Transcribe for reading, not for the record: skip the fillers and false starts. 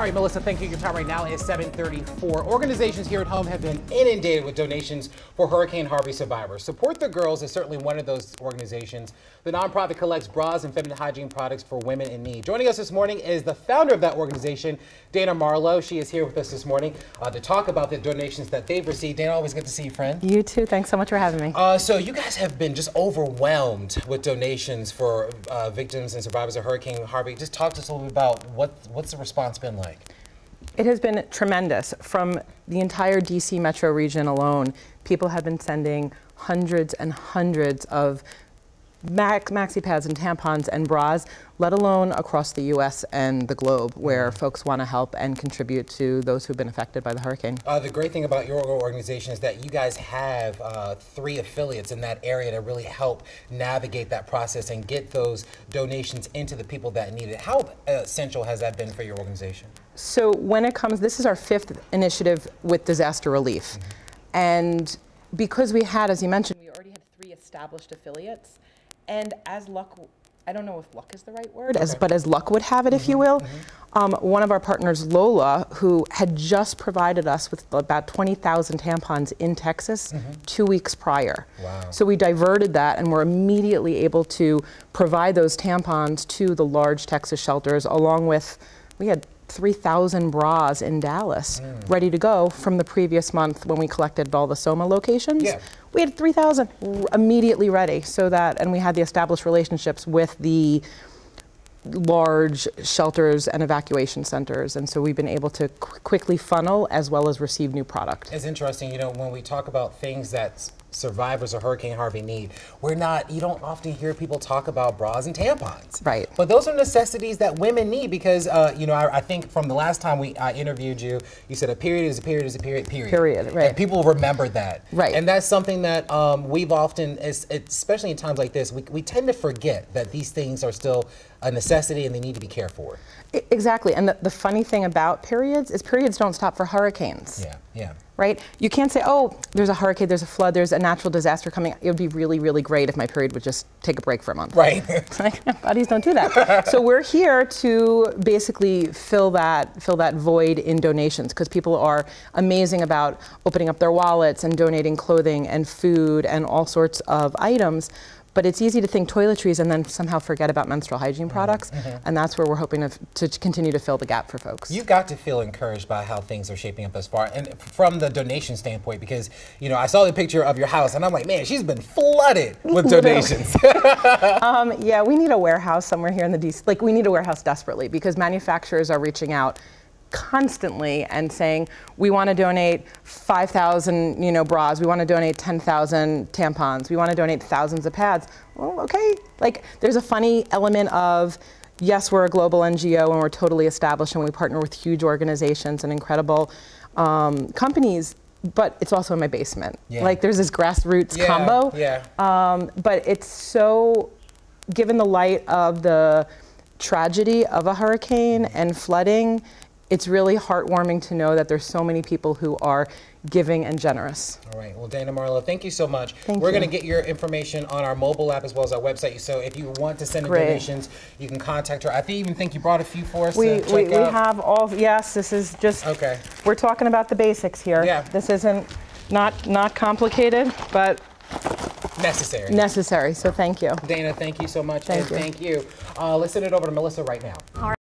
All right, Melissa, thank you. Your time right now is 7:34. Organizations here at home have been inundated with donations for Hurricane Harvey survivors. Support the Girls is certainly one of those organizations. The nonprofit collects bras and feminine hygiene products for women in need. Joining us this morning is the founder of that organization, Dana Marlowe. She is here with us this morning to talk about the donations that they've received. Dana, always good to see you, friend. You too. Thanks so much for having me. So you guys have been just overwhelmed with donations for victims and survivors of Hurricane Harvey. Just talk to us a little bit about what's the response been like? It has been tremendous. From the entire DC metro region alone, people have been sending hundreds and hundreds of maxi pads and tampons and bras, let alone across the U.S. and the globe, where folks want to help and contribute to those who've been affected by the hurricane. The great thing about your organization is that you guys have 3 affiliates in that area to really help navigate that process and get those donations into the people that need it. How essential has that been for your organization? So when it comes, this is our 5th initiative with disaster relief. And because we had, as you mentioned, we already had 3 established affiliates. And as luck, I don't know if luck is the right word, but as luck would have it, if you will, one of our partners, Lola, who had just provided us with about 20,000 tampons in Texas 2 weeks prior. Wow. So we diverted that and were immediately able to provide those tampons to the large Texas shelters, along with, we had 3,000 bras in Dallas ready to go from the previous month when we collected all the SOMA locations. Yeah. We had 3,000 immediately ready, so that, and we had the established relationships with the large shelters and evacuation centers, and so we've been able to quickly funnel as well as receive new product. It's interesting, you know, when we talk about things that survivors of Hurricane Harvey need, you don't often hear people talk about bras and tampons. Right. But those are necessities that women need because, you know, I think from the last time I interviewed you, you said a period is a period is a period, period. Period, right. And people remember that. Right. And that's something that we've often, especially in times like this, we tend to forget that these things are still a necessity and they need to be cared for. Exactly, and the funny thing about periods is periods don't stop for hurricanes. Yeah, yeah. Right? You can't say, oh, there's a hurricane, there's a flood, there's a natural disaster coming. It would be really, really great if my period would just take a break for a month. Right. Like, bodies don't do that. So we're here to basically fill that void in donations, because people are amazing about opening up their wallets and donating clothing and food and all sorts of items. But it's easy to think toiletries and then somehow forget about menstrual hygiene products, and that's where we're hoping to continue to fill the gap for folks. You've got to feel encouraged by how things are shaping up thus far, and from the donation standpoint, because, you know, I saw the picture of your house, and I'm like, man, she's been flooded with donations. Yeah, we need a warehouse somewhere here in the DC. Like, we need a warehouse desperately, because manufacturers are reaching out constantly and saying, we want to donate 5,000, you know, bras, we want to donate 10,000 tampons, we want to donate thousands of pads. Well, okay. Like, there's a funny element of, yes, we're a global NGO and we're totally established and we partner with huge organizations and incredible companies, but it's also in my basement. Yeah. Like, there's this grassroots combo. Yeah. But it's so, given the light of the tragedy of a hurricane and flooding, it's really heartwarming to know that there's so many people who are giving and generous. All right. Well, Dana Marlowe, thank you so much. We're going to get your information on our mobile app as well as our website. So if you want to send in donations, you can contact her. I even think you brought a few for us to check out. We have all, yes, this is just, we're talking about the basics here. Yeah. This isn't, not complicated, but necessary. Necessary, so thank you. Dana, thank you so much. Thank you. Thank you. Let's send it over to Melissa right now. All right.